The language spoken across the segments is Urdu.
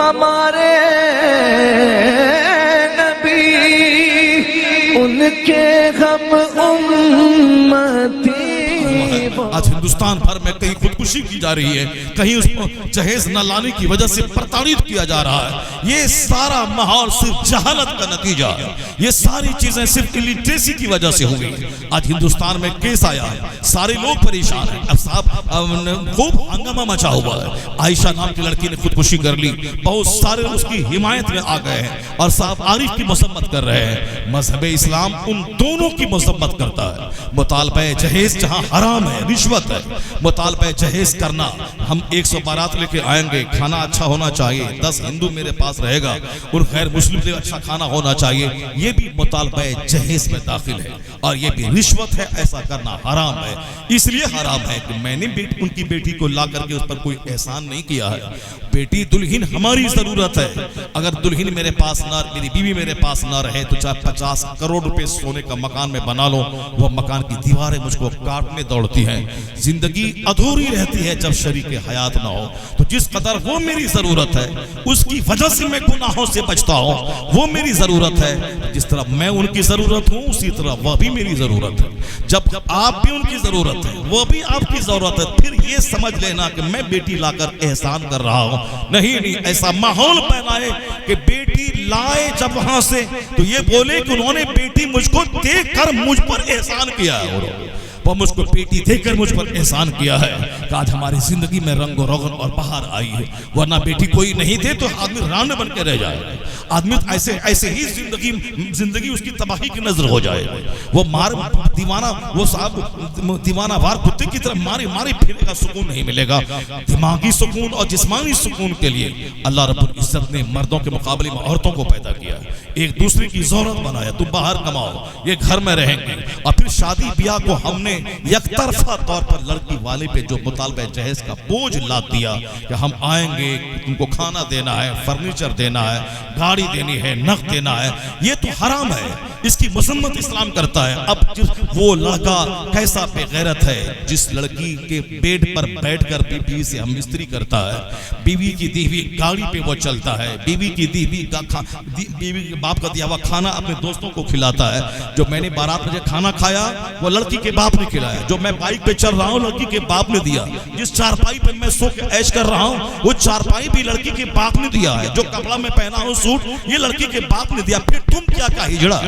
ہمارے نبی ان کے غم امتی. آج ہندوستان بھر میں کہیں خودکشی کی جا رہی ہے, کہیں اس کو جہیز نہ لانے کی وجہ سے پرتاڑت کیا جا رہا ہے. یہ سارا ماحول صرف جہالت کا نتیجہ ہے. یہ ساری چیزیں صرف الٹریسی کی وجہ سے ہوئی. آج ہندوستان میں کیس آیا ہے, سارے لوگ پریشان ہیں. اب صاحب خوب ہنگامہ مچا ہوا ہے. عائشہ نام کی لڑکی نے خودکشی کر لی, بہت سارے اس کی حمایت میں آ گئے ہیں اور صاحب عارف کی مذمت کر رہے ہیں. مذہب اسلام ان دونوں کی مذمت کرتا ہے. مطالبہ جہیز جہاں حرام ہے, رشوت ہے, مطالبہ جہیز کرنا. ہم 100 بارات لے کے آئیں گے, کھانا اچھا ہونا چاہیے, 10 ہندو میرے پاس رہے گا اور غیر مسلم سے اچھا کھانا ہونا چاہیے, یہ بھی مطالبہ جہیز میں داخل ہے اور یہ بھی رشوت ہے. ایسا کرنا حرام ہے. اس لیے حرام ہے کہ میں نے ان کی بیٹی کو لا کر کے اس پر کوئی احسان نہیں کیا ہے. بیٹی دلہن ہماری ضرورت ہے. اگر دلہن میرے پاس نہ, میری بیوی میرے پاس نہ رہے تو چاہے 50 کروڑ روپے سونے کا مکان میں بنا لو, وہ مکان کی دیواریں مجھ کو کاٹنے دوڑتی ہیں. زندگی ادھوری رہتی ہے جب شریک حیات نہ ہو. تو جس قدر وہ میری ضرورت ہے, اس کی وجہ سے میں گناہوں سے بچتا ہوں, وہ میری ضرورت ہے. جس طرح میں ان کی ضرورت ہوں, اسی طرح وہ بھی میری ضرورت ہے. جب آپ بھی ان کی ضرورت ہے, وہ بھی آپ کی ضرورت ہے, پھر یہ سمجھ لینا کہ میں بیٹی لا کر احسان کر رہا ہوں. نہیں, ایسا ماحول بنائے کہ بیٹی لائے جب وہاں سے تو یہ بولے کہ انہوں نے بیٹی مجھ کو دیکھ کر مجھ پر احسان کیا ہے, وہ مجھ کو بیٹی دے کر مجھ پر احسان کیا ہے کہ آج ہماری زندگی میں رنگ و روغن اور بہار آئی ہے. ورنہ بیٹی کوئی نہیں دے تو آدمی ران بن کے رہ جائے, آدمی ایسے ہی زندگی اس کی تباہی کی نظر ہو جائے. وہ دیوانہ, وہ صاحب دیوانہ وار کتے کی طرح مارے پھرنے کا سکون نہیں ملے گا. دماغی سکون اور جسمانی سکون کے لیے اللہ رب العزت نے مردوں کے مقابلے میں عورتوں کو پیدا کیا, ایک دوسرے کی ضرورت بنایا. تم باہر کماؤ, یہ گھر میں رہیں گے. اور پھر شادی بیاہ کو ہم نے یک طرفہ طور پر لڑکی والے پہ جو مطالبہ جہیز کا بوجھ لاد دیا کہ ہم آئیں گے, تم کو کھانا دینا ہے, فرنیچر دینا ہے, گاڑی دینی ہے, نقد دینا ہے. یہ تو حرام ہے, اس کی مذمت اسلام کرتا ہے. اب وہ لڑکا کیسا بے غیرت ہے جس لڑکی کے بیڈ پر بیٹھ کر بیوی سے ہم مستری کرتا ہے, بیوی کی دی ہوئی گاڑی پہ وہ چلتا ہے, بیوی کی دی ہوئی بیوی کے باپ کا دیا ہوا کھانا اپنے دوستوں کو کھلاتا ہے. جو میں نے 12 بجے کھانا کھایا وہ لڑکی کے باپ نے کھلایا. جو میں بائک پہ چل رہا ہوں لڑکی کے باپ نے دیا. جس چارپائی پہ میں سو کے عیش کر رہا ہوں وہ چارپائی بھی لڑکی کے باپ نے دیا ہے. جو کپڑا میں پہنا ہوں سوٹ, یہ لڑکی کے باپ نے دیا. پھر تم کیا کا ہجڑا,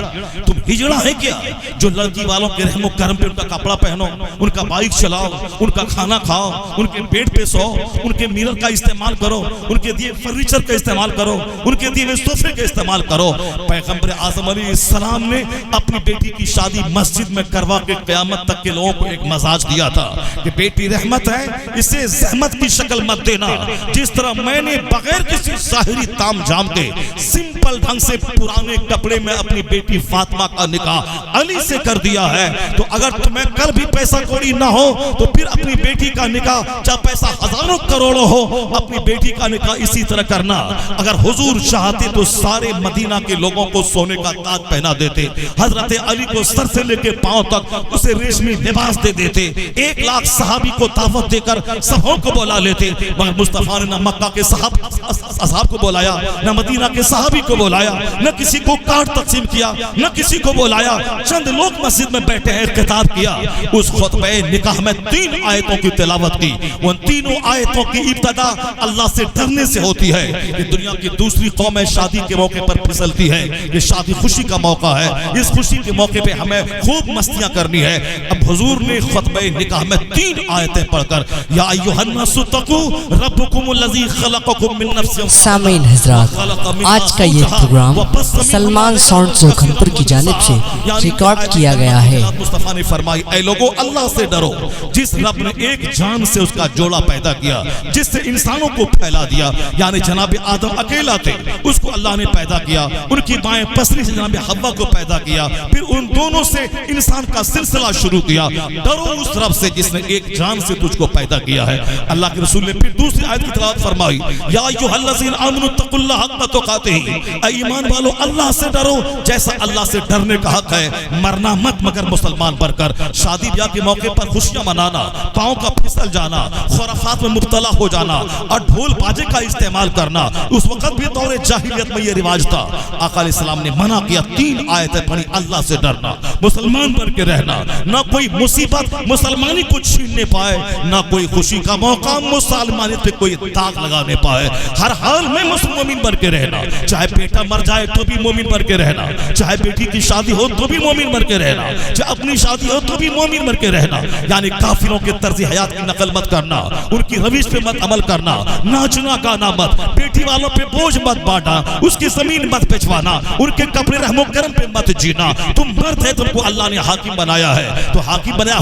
تم ہجڑا ہے کیا جو لڑکی والوں کے رحم و کرم پہ ان کا کپڑا پہنو, ان کا بائک چلاؤ, ان کا کھانا کھاؤ, ان کے بیڈ پہ سو, ان کے میرر کا استعمال کرو, ان کے دیے فرنیچر کا استعمال کرو, ان کے دیے صوفے کا استعمال کرو. پیغمبر اعظم علیہ السلام نے اپنی بیٹی کی شادی مسجد میں کروا کے قیامت تک کے لوگوں کو ایک مزاج دیا تھا کہ بیٹی رحمت ہے, اسے زحمت کی شکل مت دینا. جس طرح میں نے بغیر کسی ظاہری تام جام کے سمپل ڈھنگ سے پرانے کپڑے میں اپنی بیٹی فاطمہ کا نکاح علی سے کر دیا ہے, تو اگر تمہیں کل بھی پیسہ کوڑی نہ ہو تو پھر اپنی بیٹی کا نکاح, چاہے پیسہ ہزاروں کروڑوں ہو, اپنی بیٹی کا نکاح اسی طرح کرنا. اگر حضور چاہتے تو سارے مدینہ کے لوگوں کو سونے کا تاج پہنا دیتے, حضرت علی کو سر سے لے کے پاؤں تک اسے ریشمی لباس دے دیتے, 1 لاکھ صحابی کو دعوت دے کر سبوں کو بلا لیتے. مگر مصطفیٰ نے نہ مکہ کے صحاب کو بلایا, نہ مدینہ کے صحابی کو بلایا, نہ کسی کو کارڈ تقسیم کیا, نہ کسی کو بلایا. چند لوگ مسجد میں بیٹھے ہیں, خطاب کیا. اس خطبہ نکاح میں 3 آیتوں کی تلاوت کی. ان تینوں آیتوں کی ابتدا اللہ سے ڈرنے سے ہوتی ہے کہ دنیا کی دوسری قومیں شادی کے موقع پر پھسلتی ہے, یہ شادی خوشی کا موقع ہے, اس خوشی کے موقع پہ ہمیں خوب مستیاں کرنی ہے. اب حضور نے خطبہ نکاح میں 3 آیتیں پڑھ کر یا ایھا الناس اتقوا ربکم الذی خلقکم من نفس. سامعین حضرات, آج کا یہ پروگرام سلمان ساؤنڈ زوکھنپور کی جانب سے ریکارڈ کیا گیا ہے. مصطفیٰ نے فرمائی, اے لوگو اللہ سے ڈرو جس رب نے ایک جان سے اس کا جوڑا پیدا کیا, جس سے انسانوں کو پھیلا دیا. یعنی جناب آدم اکیلا تھے, اس کو اللہ نے پیدا کیا. ان کی بائیں پسلی سے جناب حوا کو پیدا کیا، پھر ان دونوں سے انسان کا سلسلہ شروع کیا۔ ڈرو اس رب سے جس نے ایک جان سے تجھ کو پیدا کیا ہے۔ اللہ کے رسول نے پھر دوسری آیت کی تلاوت فرمائی، یا ایھا الذین آمنوا اتقوا اللہ حق تقاتہ، اے ایمان والو اللہ سے ڈرو جیسا اللہ سے ڈرنے کا حق ہے، مرنا مت مگر مسلمان بن کر۔ شادی بیاہ کے موقع پر خوشیاں منانا، پاؤں کا پھسل جانا، خرافات میں مبتلا ہو جانا اور ڈھول باجے کا استعمال کرنا، اس وقت بھی دور جاہلیت میں یہ رواج تھا۔ آقا علیہ السلام نے منع کیا، 3 آیتیں پڑھی، اللہ سے ڈرنا، مسلمان بن کے رہنا، نہ کوئی مصیبت مسلمانی کو چھیننے پائے، نہ کوئی خوشی کا موقع مسلمانیت پہ کوئی داغ لگانے پائے، ہر حال میں مومن بن کے رہنا، چاہے بیٹا مر جائے تو بھی مومن بن کے رہنا، چاہے بیٹی کی شادی ہو تو بھی مومن بن کے رہنا، چاہے اپنی شادی ہو تو بھی مومن بن کے رہنا۔ یعنی کافروں کے طرز حیات کی نقل مت کرنا، ان کی روش پہ مت عمل کرنا، ناچنا گانا مت، بیٹی والوں پہ بوجھ مت بانٹنا، اس کی زمین مت پچوانا، ان کے کپڑے رحم و کرم پہ مت جینا۔ تم مرد ہے، تم کو اللہ نے حاکم بنایا ہے، تو حاکم بنایا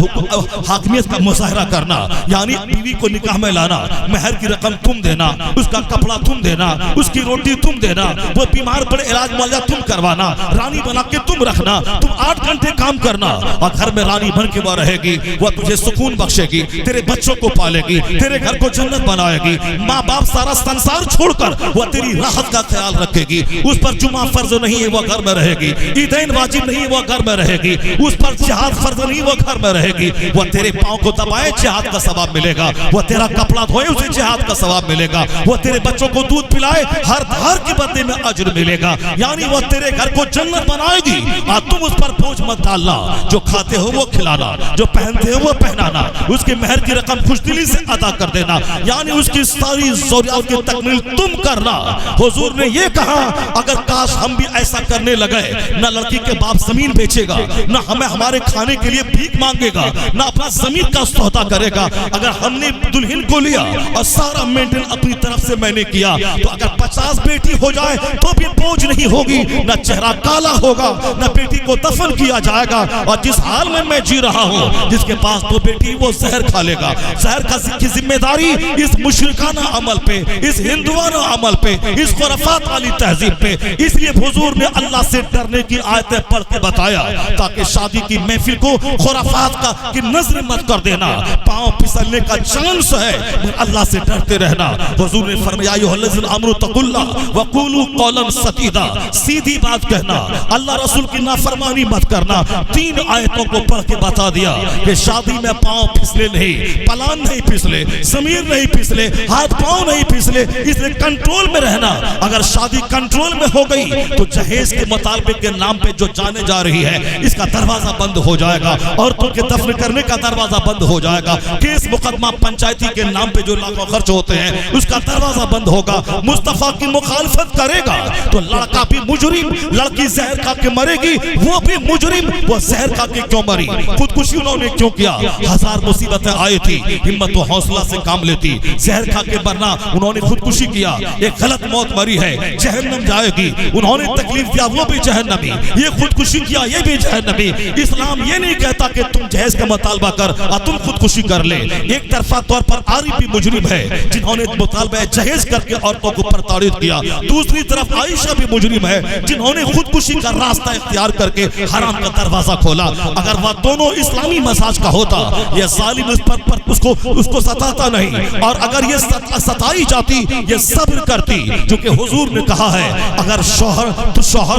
حاکمیت کا مظاہرہ کرنا، یعنی بیوی کو نکاح میں لانا، مہر کی رقم تم دینا، اس کا کپڑا تم دینا، اس کی روٹی تم دینا، وہ بیمار پڑے علاج معالجہ تم کروانا، رانی بنا کے تم رکھنا، تم 8 گھنٹے کام کرنا، اور گھر میں رانی بن کے وہ رہے گی، وہ تجھے سکون بخشے گی، تیرے بچوں کو پالے گی، تیرے گھر کو جنت بنائے گی، ماں باپ سارا سنسار چھوڑ کر وہ تیری راحت کا خیال رکھے گی، اس پر جمعہ فرض نہیں ہے وہ گھر میں رہے گی، عیدین واجب نہیں ہے وہ گھر میں رہے گی، اس پر جہاد فرض نہیں وہ گھر میں رہے گی، وہ تیرے پاؤں کو دبائے جہاد کا ثواب ملے گا، وہ تیرا کپڑا دھوئے اسے جہاد کا ثواب ملے گا، وہ تیرے بچوں کو دودھ پلائے ہر دھار کے بدلے میں اجر ملے گا، یعنی وہ تیرے گھر کو جنت بنائے گی۔ اور تم اس پر بوجھ مت ڈالنا، جو کھاتے ہو وہ کھلانا، جو پہنتے ہو وہ پہنانا، اس کے مہر کی رقم خوش دلی سے ادا کر دینا، یعنی اس کی ساری ضروریات کی تکمیل تم کرنا۔ حضور نے یہ کہا، اگر کاش ہم بھی ایسا کرنے لگے، نہ لڑکی کے باپ زمین بیچے گا، نہ ہمیں ہمارے کھانے کے لیے بھیک مانگے گا، نہ اپنا زمین کا سودا کرے گا۔ اگر ہم نے دلہن کو لیا اور سارا مینٹین اپنی طرف سے میں نے کیا، تو اگر 50 بیٹی ہو جائے تو بھی بوجھ نہیں ہوگی، نہ چہرہ کالا ہوگا، نہ بیٹی کو دفن کیا جائے گا، اور جس حال میں میں جی رہا ہوں، جس کے پاس 2 بیٹی وہ زہر کھا لے گا۔ زہر کی ذمہ داری اس مشرکانہ عمل پہ، اس ہندوانہ عمل پہ، اس خرافات والی تہذیب پہ۔ اس لیے حضور نے اللہ سے ڈرنے کی آیتیں پڑھ کے بتایا، تاکہ شادی کی محفل کو خرافات کی نظر مت کر دینا، پاؤں پھسلنے کا چانس ہے، اللہ سے ڈرتے رہنا۔ حضور نے فرمایا، ایھا الذین آمنوا اتقوا اللہ وقولوا قولا سدیدا، سیدھی بات کہنا، اللہ رسول کی نافرمانی مت کرنا۔ 3 آیتوں کو پڑھ کے بتا دیا کہ شادی میں پاؤں پھسلے نہیں، پلان نہیں پھسلے، ضمیر نہیں پھسلے، ہاتھ پاؤں نہیں پھسلے، اس لیے کنٹرول میں رہنا۔ اگر شادی کنٹرول میں ہو گئی تو جہیز کے مطالبے کے نام پہ جو جانے جا رہی ہے، اس کا دروازہ بند ہو جائے گا، عورتوں کے دفن کرنے کا دروازہ بند ہو جائے گا، کیس مقدمہ پنچایتی کے نام پہ جو لاکھوں خرچ ہوتے ہیں اس کا دروازہ بند ہوگا۔ مصطفیٰ کی مخالفت کرے گا تو لڑکا بھی مجرم، لڑکی زہر کھا کے مرے گی وہ بھی مجرم، وہ زہر کھا کے کیوں مری، خودکشی انہوں نے کیوں کیا، 1000 مصیبتیں آئی تھی، ہمت و حوصلہ سے کام لیتی، زہر کھا کے مرنا، انہوں نے خودکشی کیا، ایک غلط موت مری ہے، جہنم جائے گی، انہوں نے تکلیف دیا وہ بھی جہنمی، یہ خودکشی کیا یہ بھی جہنمی۔ اسلام یہ نہیں کہتا کہ تم جہیز کا مطالبہ کر اور تم خودکشی کر لے۔ ایک طرفہ طور پر عارف بھی مجرم ہے جنہوں نے مطالبہ جہیز کر کے عورتوں کو پرتاڑت کیا، دوسری طرف عائشہ بھی مجرم ہے جنہوں نے خودکشی کا راستہ اختیار کر کے حرام کا دروازہ کھولا۔ اگر وہ دونوں اسلامی مزاج کا ہوتا، یہ ظالم اس کو ستاتا نہیں، اور اگر یہ ستائی جاتی یہ صبر کرتی، جو کہ حضور نے کہا ہے، اگر شوہر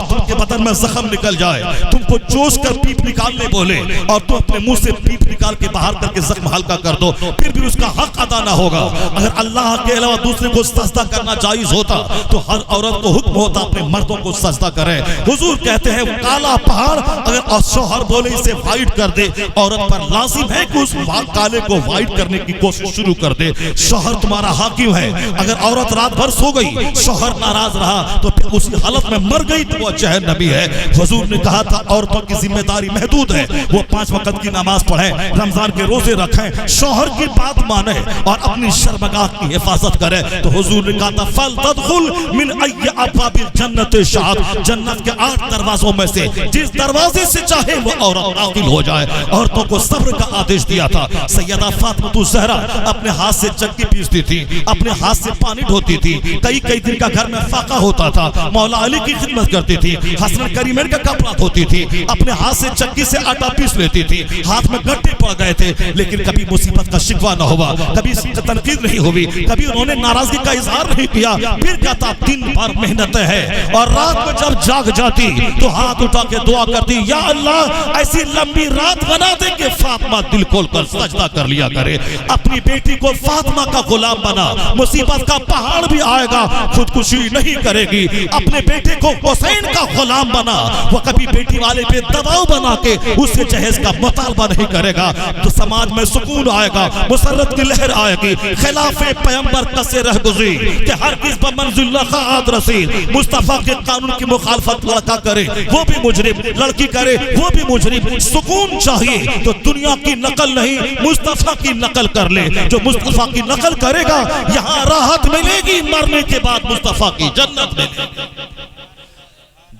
تم کے بدن میں زخم نکل جائے، تم کو چوس کر پیپ نکالنے بولے اور تم اپنے منہ سے پیپ نکال کے باہر کر کے زخم ہلکا کر دو، پھر بھی اس کا حق ادا نہ ہوگا۔ اگر اللہ کے علاوہ دوسرے کو سجدہ کرنا جائز ہوتا تو ہر عورت کو حکم ہوتا اپنے مردوں کو سجدہ کرے۔ حضور کہتے ہیں کالا پہاڑ اگر شوہر بولے اسے وائٹ کر دے، عورت پر لازم ہے کہ اس کالے کو وائٹ کرنے کی کوشش شروع کر دے۔ شوہر تمہارا حاکم ہے، اگر عورت رات بھر سو گئی، شوہر ناراض رہا تو پھر اسی حالت میں مر گئی تو وہ جہنمی ہے۔ حضور نے کہا تھا عورتوں کی ذمہ داری محدود ہے، وہ 5 وقت کی نماز پڑھیں، رمضان کے روزے رکھیں، شوہر کی بات مانیں اور اپنی شرمگاہ کی حفاظت کریں۔ تو حضور نے کہا تھا فَلْتَدْخُلْ مِنْ أَيِّ أَبْوَابِ الْجَنَّةِ شَاءَتْ، جنت کے 8 دروازوں میں سے جس دروازے سے چاہے وہ عورت داخل ہو جائے۔ عورتوں کو صبر کا آدیش دیا تھا۔ سیدہ فاطمہ الزہرا اپنے ہاتھ سے چکی پیستی تھی، اپنے ہاتھ سے پانی ڈھوتی تھی، کئی دن کا گھر میں فاقہ ہوتا تھا، مولا مولا علی کی خدمت کرتی تھی، حسن کریمین کا کپڑا دھوتی تھی، اپنے ہاتھ سے چکی سے آٹا پیس لیتی تھی، ہاتھ میں گھٹے پڑ گئے تھے لیکن کبھی مصیبت کا شکوہ نہ ہوا، کبھی تنقید نہیں ہوئی، کبھی انہوں نے ناراضگی کا اظہار نہیں کیا۔ پھر کہتا دن بھر محنت ہے اور رات میں جب جاگ جاتی تو ہاتھ اٹھا کے دعا کرتی، یا اللہ ایسی لمبی رات بنا دے کہ فاطمہ دل کھول کر سجدہ کر لیا کرے۔ اپنی بیٹی کو فاطمہ کا غلام بنا، مصیبت کا پہاڑ بھی آئے گا خودکشی نہیں کرے گی۔ اپنے بیٹے کو حسین کا غلام بنا، وہ کبھی بیٹی والے پہ دباؤ بنا کے اس سے جہیز کا مطالبہ نہیں کرے گا، تو سماج میں سکون آئے گا، مسرت کی لہر آئے گی، خلاف پیغمبر کسے رہ گزری کہ ہرگز بمنزل خاد رسید۔ مصطفیٰ کے قانون کی مخالفت لڑکا کرے وہ بھی مجرم، لڑکی کرے وہ بھی مجرم۔ سکون چاہیے تو دنیا کی نقل نہیں مصطفیٰ کی نقل کر لے، جو مصطفیٰ کی نقل کرے گا یہاں راحت ملے گی، مرنے کے بعد مصطفیٰ کی جنت ملے گی۔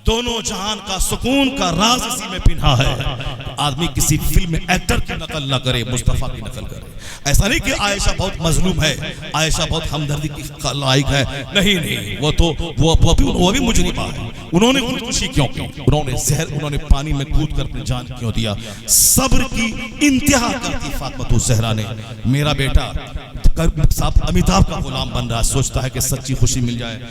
دونوں جہان کا سکون کا راز اسی میں پنہا ہے۔ آدمی کسی فلم میں ایکٹر کی نقل نہ کرے، مصطفیٰ کی نقل کرے۔ ایسا نہیں کہ عائشہ بہت مظلوم ہے، عائشہ بہت ہمدردی کی لائق ہے، نہیں، وہ بھی مجرمہ ہے۔ انہوں نے خودکشی کیوں کی؟ انہوں نے پانی میں کود کر اپنی جان کیوں دیا؟ صبر کی انتہا کرتی فاطمہ الزہرا نے۔ میرا بیٹا امیتابھ کا غلام بن رہا، سوچتا ہے کہ سچی خوشی مل جائے۔